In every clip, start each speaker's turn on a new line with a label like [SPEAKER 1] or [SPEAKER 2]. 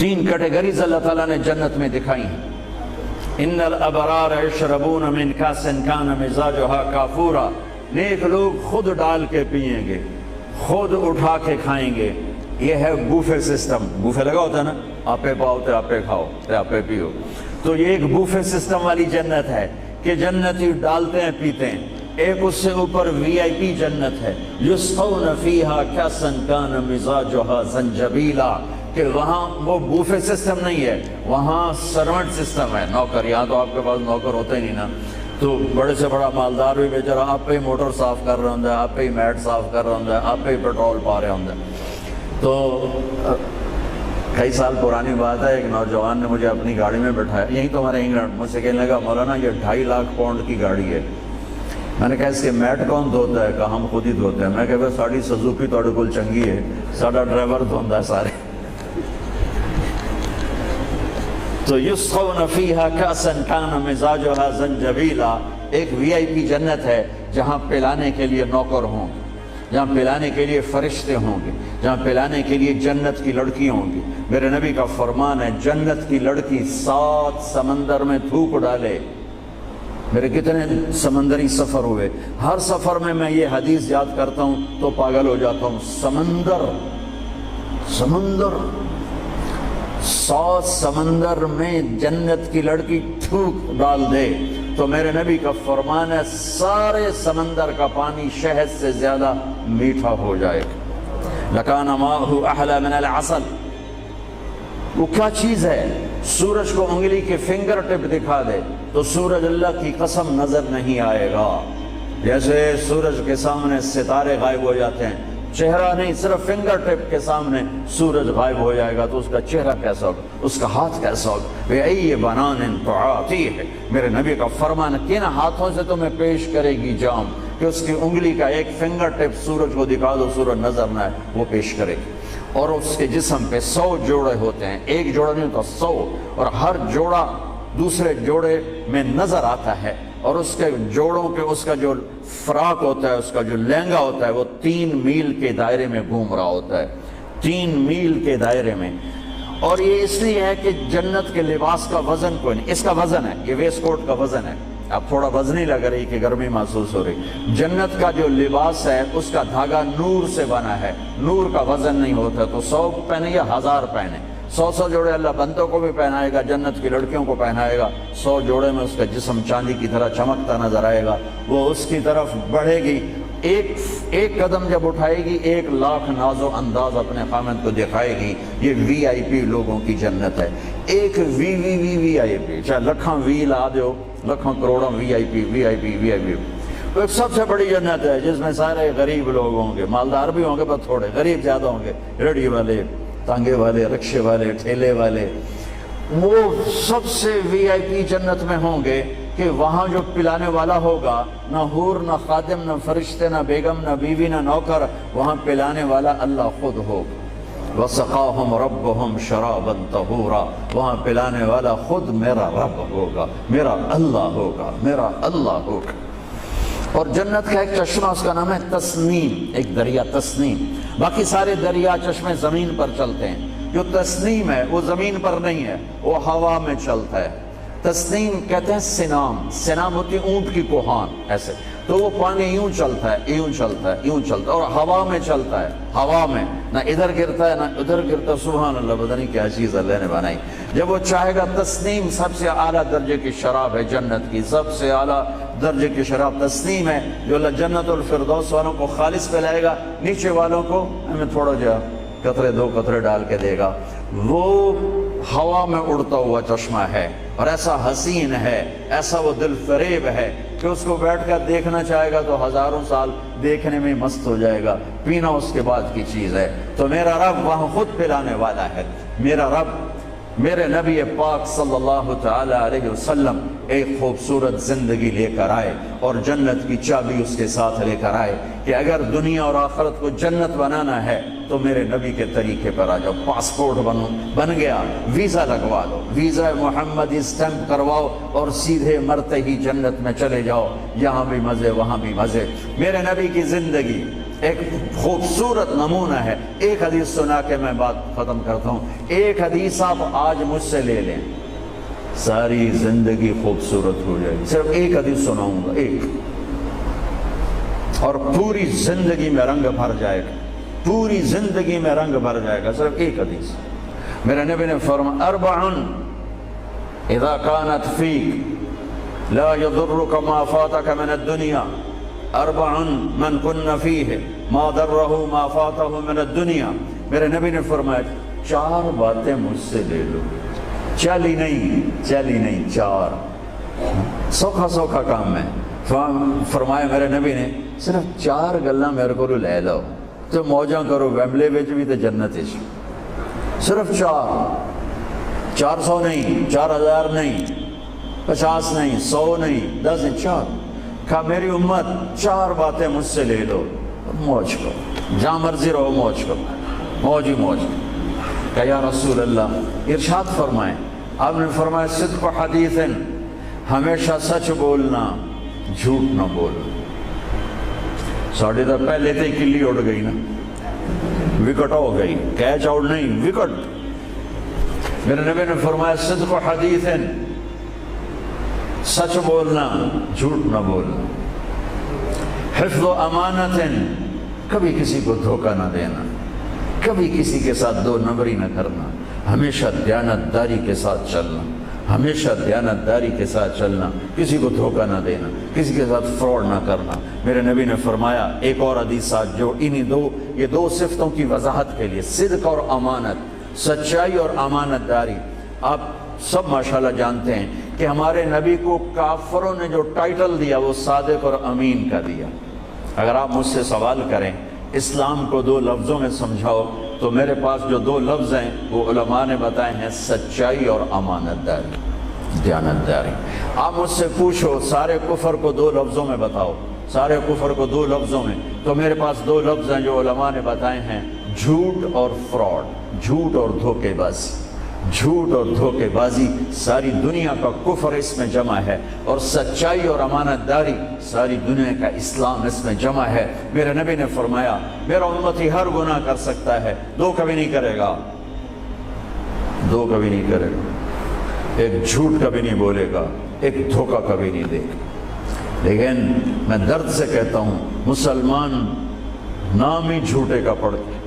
[SPEAKER 1] 3 categories اللہ تعالیٰ نے جنت میں دکھائی ہیں۔ ان الابرار یشربون من کاس کان مزاجها کافورا، نیک لوگ خود ڈال کے پئیں گے، خود اٹھا کے کھائیں گے۔ یہ ہے بوفے سسٹم، بوفے لگا ہوتا ہے نا، آپے پاؤ تے آپے کھاؤ تے آپے پیو، تو یہ ایک بوفے سسٹم والی جنت ہے کہ جنتی ڈالتے ہیں پیتے ہیں۔ ایک اس سے اوپر وی آئی پی جنت ہے، یسقون فیہا کاسا کان مزاجها زنجبیلا، کہ وہاں وہ بوفے سسٹم نہیں ہے، وہاں سرونٹ سسٹم ہے، نوکر۔ یہاں تو آپ کے پاس نوکر ہوتے ہی نہیں نا، تو بڑے سے بڑا مالدار بھی بیچارہ آپ پہ ہی موٹر صاف کر رہا ہوں، آپ پہ ہی میٹ صاف کر رہا ہوں، آپ پہ ہی پیٹرول پا رہے ہوں۔ تو کئی سال پرانی بات ہے، ایک نوجوان نے مجھے اپنی گاڑی میں بٹھایا، یہیں تو ہمارے انگلینڈ، مجھ سے کہنے لگا مولانا یہ 2.5 لاکھ پاؤنڈ کی گاڑی ہے۔ میں نے کہا اس کے میٹ کون دھوتا ہے؟ کہا ہم خود ہی دھوتے ہیں۔ میں کہا ساڑی سزوکی تو کل چنگی ہے، ساڑا ڈرائیور دھوندا ہے سارے۔ تو یسقون فیہا کاسا کان مزاجها زنجبیلا، ایک وی آئی پی جنت ہے جہاں پلانے کے لیے نوکر ہوں گے، جہاں پلانے کے لیے فرشتے ہوں گے، جہاں پلانے کے لیے جنت کی لڑکی ہوں گی۔ میرے نبی کا فرمان ہے جنت کی لڑکی 7 سمندر میں تھوک ڈالے۔ میرے کتنے سمندری سفر ہوئے، ہر سفر میں میں یہ حدیث یاد کرتا ہوں تو پاگل ہو جاتا ہوں۔ سمندر 100 سمندر میں جنت کی لڑکی تھوک ڈال دے تو میرے نبی کا فرمان ہے سارے سمندر کا پانی شہد سے زیادہ میٹھا ہو جائے گا۔ لکان ماؤہ احلی من العسل، وہ کیا چیز ہے؟ سورج کو انگلی کے فنگر ٹپ دکھا دے تو سورج اللہ کی قسم نظر نہیں آئے گا۔ جیسے سورج کے سامنے ستارے غائب ہو جاتے ہیں، چہرہ نہیں، صرف فنگر ٹپ کے سامنے سورج غائب ہو جائے گا تو اس کا چہرہ کیسا ہوگا، اس کا ہاتھ کیسا ہوگا؟ بِأَيِّ بَنَانٍ تُعَاطِيهِ، میرے نبی کا فرمان ہے کن ہاتھوں سے تمہیں پیش کرے گی جام کہ اس کی انگلی کا ایک فنگر ٹپ سورج کو دکھا دو، سورج نظر نہ آئے، وہ پیش کرے گی۔ اور اس کے جسم پہ 100 جوڑے ہوتے ہیں، ایک جوڑا نہیں ہوتا، 100، اور ہر جوڑا دوسرے جوڑے میں نظر آتا ہے، اور اس کے جوڑوں کے اس کا جو فراق ہوتا ہے، اس کا جو لہنگا ہوتا ہے، وہ 3 میل کے دائرے میں گھوم رہا ہوتا ہے، 3 میل کے دائرے میں۔ اور یہ اس لیے ہے کہ جنت کے لباس کا وزن کوئی نہیں، اس کا وزن ہے، یہ ویسٹ کوٹ کا وزن ہے، اب تھوڑا وزنی لگ رہی کہ گرمی محسوس ہو رہی۔ جنت کا جو لباس ہے اس کا دھاگا نور سے بنا ہے، نور کا وزن نہیں ہوتا، تو 100 پہنے یا 1000 پہنے، 100 جوڑے اللہ بندوں کو بھی پہنائے گا، جنت کی لڑکیوں کو پہنائے گا، 100 جوڑے میں اس کا جسم چاندی کی طرح چمکتا نظر آئے گا، وہ اس کی طرف بڑھے گی، ایک قدم جب اٹھائے گی 1 لاکھ ناز و انداز اپنے خامد کو دکھائے گی۔ یہ وی آئی پی لوگوں کی جنت ہے، ایک وی آئی پی، چاہے لکھاں وی لا دیو، لکھاں کروڑوں وی آئی پی۔ ایک سب سے بڑی جنت ہے جس میں سارے غریب لوگ ہوں گے، مالدار بھی ہوں گے پر تھوڑے، غریب زیادہ ہوں گے، ریڑھی والے، تانگے والے، رکشے والے، ٹھیلے والے، وہ سب سے وی آئی پی جنت میں ہوں گے کہ وہاں جو پلانے والا ہوگا، نہ حور، نہ خادم، نہ فرشتے، نہ بیگم، نہ بیوی، نہ نوکر، وہاں پلانے والا اللہ خود ہوگا۔ وَسَقَاهُمْ رَبُّهُمْ شَرَابًا طَهُورًا، وہاں پلانے والا خود میرا رب ہوگا، میرا اللہ ہوگا، میرا اللہ ہوگا۔ اور جنت کا ایک چشمہ، اس کا نام ہے تسنیم، ایک دریا تسنیم۔ باقی سارے دریا چشمے زمین پر چلتے ہیں، جو تسنیم ہے وہ زمین پر نہیں ہے، وہ ہوا میں چلتا ہے۔ تسنیم کہتے ہیں سنام ہوتی ہے اونٹ کی کوہان، ایسے تو وہ پانی یوں چلتا ہے، یوں چلتا ہے، یوں چلتا ہے، اور ہوا میں چلتا ہے، ہوا میں نہ ادھر گرتا ہے نہ ادھر گرتا۔ سبحان اللہ، پتہ نہیں کیا چیز اللہ نے بنائی۔ جب وہ چاہے گا، تسنیم سب سے اعلیٰ درجے کی شراب ہے جنت کی، سب سے اعلیٰ درجے کی شراب تسنیم ہے، جو اللہ جنت الفردوس والوں کو خالص پلائے گا، نیچے والوں کو ہمیں تھوڑا جا قطرے 2 قطرے ڈال کے دے گا۔ وہ ہوا میں اڑتا ہوا چشمہ ہے، اور ایسا حسین ہے، ایسا وہ دل فریب ہے کہ اس کو بیٹھ کر دیکھنا چاہے گا تو 1000 سال دیکھنے میں مست ہو جائے گا، پینا اس کے بعد کی چیز ہے۔ تو میرا رب وہاں خود پلانے والا ہے، میرا رب، میرے نبی پاک صلی اللہ تعالی علیہ وسلم ایک خوبصورت زندگی لے کر آئے اور جنت کی چابی اس کے ساتھ لے کر آئے کہ اگر دنیا اور آخرت کو جنت بنانا ہے تو میرے نبی کے طریقے پر آ جاؤ۔ پاسپورٹ بن گیا، ویزا لگوا لو، ویزا محمدی اسٹیمپ کرواؤ اور سیدھے مرتے ہی جنت میں چلے جاؤ، یہاں بھی مزے وہاں بھی مزے۔ میرے نبی کی زندگی ایک خوبصورت نمونہ ہے. ایک حدیث سنا کے میں بات ختم کرتا ہوں. ایک حدیث آپ آج مجھ سے لے لیں, ساری زندگی خوبصورت ہو جائے گی. صرف ایک حدیث سناؤں گا, ایک, اور پوری زندگی میں رنگ بھر جائے گا, پوری زندگی میں رنگ بھر جائے گا. صرف ایک حدیث. میرے نبی نے فرمایا اربعن اذا كانت فيك لا يضرك ما فاتك من الدنيا اربعن من كن فيه ما ضره ما فاته من الدنيا. میرے نبی نے فرمایا 4 باتیں مجھ سے لے لو. چلی نہیں 4, سوکھا کام ہے. فرمایا میرے نبی نے صرف 4 گلاں میرے کو لے لو تو موجاں کرو ویمبلے وچ بھی تے جنت وچ. صرف 400 نہیں, 4000 نہیں, 50 نہیں, 100 نہیں, 10 نہیں, 4. کہا میری امت 4 باتیں مجھ سے لے لو, موج کرو, جہاں مرضی رہو موج کرو, موج ہی موج. کہ یا رسول اللہ ارشاد فرمائیں. آپ نے فرمایا صدق حدیث, ہمیشہ سچ بولنا, جھوٹ نہ بولنا. ساڑھے تو پہلے تے کلی اڑ گئی نا, وکٹ ہو گئی, کیچ آؤٹ نہیں, وکٹ. میرے نبی نے فرمایا صدق حدیث, سچ بولنا, جھوٹ نہ بولنا. حفظ و امانت, کبھی کسی کو دھوکہ نہ دینا, کبھی کسی کے ساتھ 2 نمبری نہ کرنا, ہمیشہ دیانتداری کے ساتھ چلنا, ہمیشہ دیانتداری کے ساتھ چلنا, کسی کو دھوکہ نہ دینا, کسی کے ساتھ فراڈ نہ کرنا. میرے نبی نے فرمایا ایک اور حدیث جو یہ 2 صفتوں کی وضاحت کے لیے, صدق اور امانت, سچائی اور امانت داری. آپ سب ماشاءاللہ جانتے ہیں کہ ہمارے نبی کو کافروں نے جو ٹائٹل دیا وہ صادق اور امین کا دیا. اگر آپ مجھ سے سوال کریں اسلام کو 2 لفظوں میں سمجھاؤ تو میرے پاس جو 2 لفظ ہیں وہ علماء نے بتائے ہیں, سچائی اور امانت داری, دیانتداری. آپ مجھ سے پوچھو سارے کفر کو 2 لفظوں میں بتاؤ, سارے کفر کو 2 لفظوں میں, تو میرے پاس 2 لفظ ہیں جو علماء نے بتائے ہیں, جھوٹ اور فراڈ, جھوٹ اور دھوکے بازی. جھوٹ اور دھوکے بازی ساری دنیا کا کفر اس میں جمع ہے, اور سچائی اور امانت داری ساری دنیا کا اسلام اس میں جمع ہے. میرے نبی نے فرمایا میرا امتی ہر گناہ کر سکتا ہے, 2 کبھی نہیں کرے گا, 2 کبھی نہیں کرے گا. ایک جھوٹ کبھی نہیں بولے گا, ایک دھوکہ کبھی نہیں دے گا. لیکن میں درد سے کہتا ہوں مسلمان نام ہی جھوٹے کا پڑ کے,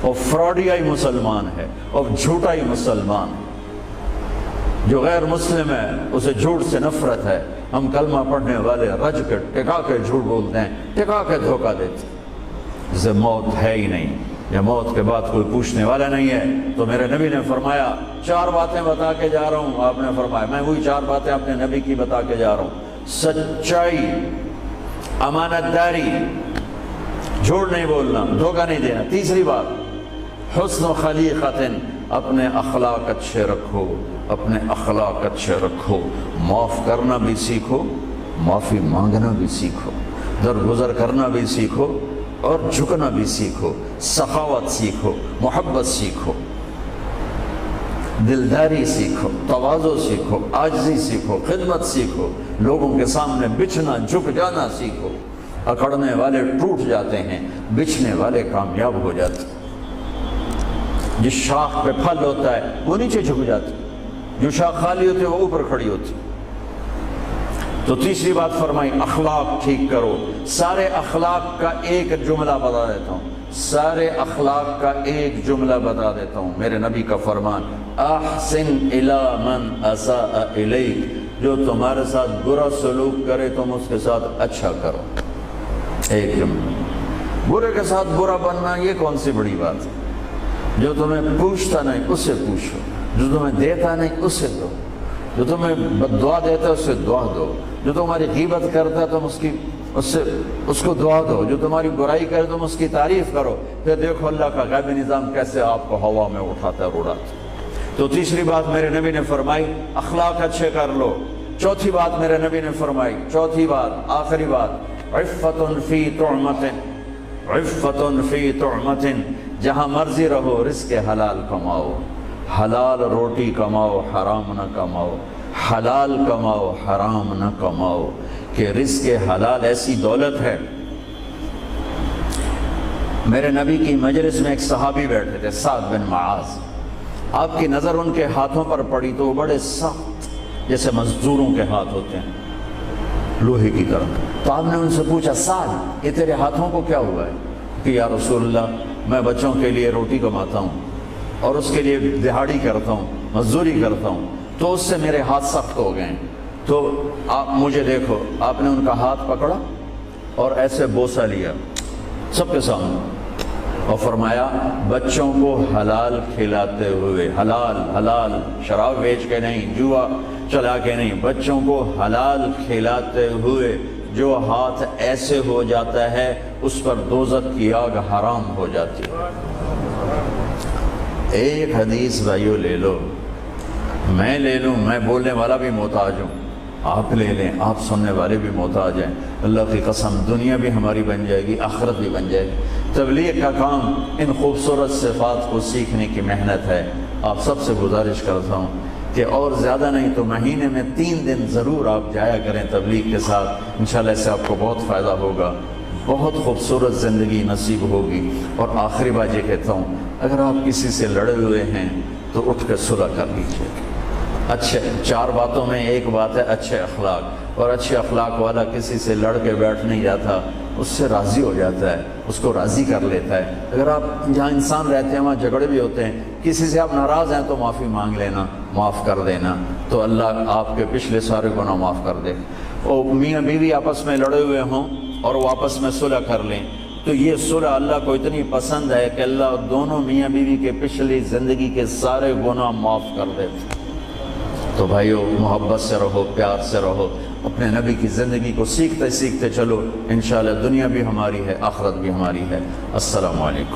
[SPEAKER 1] اور فراڈیائی مسلمان ہے, اور جھوٹائی مسلمان ہے. جو غیر مسلم ہے اسے جھوٹ سے نفرت ہے. ہم کلمہ پڑھنے والے رج کے ٹکا کے جھوٹ بولتے ہیں, ٹکا کے دھوکہ دیتے ہیں. جسے موت ہے ہی نہیں, یا موت کے بعد کوئی پوچھنے والا نہیں ہے. تو میرے نبی نے فرمایا 4 باتیں بتا کے جا رہا ہوں. آپ نے فرمایا میں وہی 4 باتیں اپنے نبی کی بتا کے جا رہا ہوں. سچائی, امانت داری, جھوٹ نہیں بولنا, دھوکہ نہیں دینا. تیسری بات حسن و خلیقت, اپنے اخلاق اچھے رکھو, اپنے اخلاق اچھے رکھو. معاف کرنا بھی سیکھو, معافی مانگنا بھی سیکھو, درگزر کرنا بھی سیکھو, اور جھکنا بھی سیکھو. سخاوت سیکھو, محبت سیکھو, دلداری سیکھو, تواضع سیکھو, عاجزی سیکھو, خدمت سیکھو. لوگوں کے سامنے بچھنا جھک جانا سیکھو. اکڑنے والے ٹوٹ جاتے ہیں, بچھنے والے کامیاب ہو جاتے ہیں. جس شاخ پہ پھل ہوتا ہے وہ نیچے جھک جاتی, جو شاخ خالی ہوتی ہے وہ اوپر کھڑی ہوتی. تو تیسری بات فرمائی اخلاق ٹھیک کرو. سارے اخلاق کا ایک جملہ بتا دیتا ہوں, سارے اخلاق کا ایک جملہ بتا دیتا ہوں. میرے نبی کا فرمان احسن الی من اساء الیک, جو تمہارے ساتھ برا سلوک کرے تم اس کے ساتھ اچھا کرو. ایک جملہ. برے کے ساتھ برا بننا یہ کون سی بڑی بات ہے؟ جو تمہیں پوچھتا نہیں اس سے پوچھو, جو تمہیں دیتا نہیں اس سے دو, جو تمہیں دعا دیتا ہے اس سے دعا دو, جو تمہاری غیبت کرتا ہے تم اس کو دعا دو, جو تمہاری برائی کرے تم اس کی تعریف کرو. پھر دیکھو اللہ کا غیبی نظام کیسے آپ کو ہوا میں اٹھاتا ہے, اڑاتا. تو تیسری بات میرے نبی نے فرمائی اخلاق اچھے کر لو. چوتھی بات میرے نبی نے فرمائی, چوتھی بات آخری بات عفت فی طعمت, عفت فی طعمت, جہاں مرضی رہو رزق حلال کماؤ, حلال روٹی کماؤ, حرام نہ کماؤ, حلال کماؤ, حرام نہ کماؤ. کہ رزق حلال ایسی دولت ہے میرے نبی کی مجلس میں ایک صحابی بیٹھے تھے، سعد بن معاذ۔ آپ کی نظر ان کے ہاتھوں پر پڑی تو وہ بڑے سخت، جیسے مزدوروں کے ہاتھ ہوتے ہیں، لوہے کی طرح۔ تو آپ نے ان سے پوچھا، سعد یہ تیرے ہاتھوں کو کیا ہوا ہے؟ کہ یا رسول اللہ میں بچوں کے لیے روٹی کماتا ہوں اور اس کے لیے دہاڑی کرتا ہوں، مزدوری کرتا ہوں، تو اس سے میرے ہاتھ سخت ہو گئے ہیں، تو آپ مجھے دیکھو۔ آپ نے ان کا ہاتھ پکڑا اور ایسے بوسہ لیا سب کے سامنے اور فرمایا بچوں کو حلال کھلاتے ہوئے، حلال حلال، شراب بیچ کے نہیں، جوا چلا کے نہیں، بچوں کو حلال کھلاتے ہوئے جو ہاتھ ایسے ہو جاتا ہے اس پر دوزخ کی آگ حرام ہو جاتی ہے۔ ایک حدیث بھائیو لے لو، میں لے لوں، میں بولنے والا بھی محتاج ہوں، آپ لے لیں، آپ سننے والے بھی محتاج ہیں، اللہ کی قسم دنیا بھی ہماری بن جائے گی، آخرت بھی بن جائے گی۔ تبلیغ کا کام ان خوبصورت صفات کو سیکھنے کی محنت ہے۔ آپ سب سے گزارش کرتا ہوں کہ اور زیادہ نہیں تو مہینے میں 3 دن ضرور آپ جایا کریں تبلیغ کے ساتھ، انشاءاللہ اس سے آپ کو بہت فائدہ ہوگا، بہت خوبصورت زندگی نصیب ہوگی۔ اور آخری بات یہ کہتا ہوں، اگر آپ کسی سے لڑے ہوئے ہیں تو اٹھ کے صلح کر لیجیے۔ اچھے 4 باتوں میں ایک بات ہے اچھے اخلاق، اور اچھے اخلاق والا کسی سے لڑ کے بیٹھ نہیں جاتا، اس سے راضی ہو جاتا ہے، اس کو راضی کر لیتا ہے۔ اگر آپ جہاں انسان رہتے ہیں وہاں جھگڑے بھی ہوتے ہیں، کسی سے آپ ناراض ہیں تو معافی مانگ لینا، معاف کر دینا، تو اللہ آپ کے پچھلے سارے گناہ معاف کر دے۔ اور میاں بیوی آپس میں لڑے ہوئے ہوں اور وہ آپس میں صلح کر لیں تو یہ صلح اللہ کو اتنی پسند ہے کہ اللہ دونوں میاں بیوی کے پچھلی زندگی کے سارے گناہ معاف کر دیتے۔ تو بھائیو محبت سے رہو، پیار سے رہو، اپنے نبی کی زندگی کو سیکھتے سیکھتے چلو، انشاءاللہ دنیا بھی ہماری ہے، آخرت بھی ہماری ہے۔ السلام علیکم۔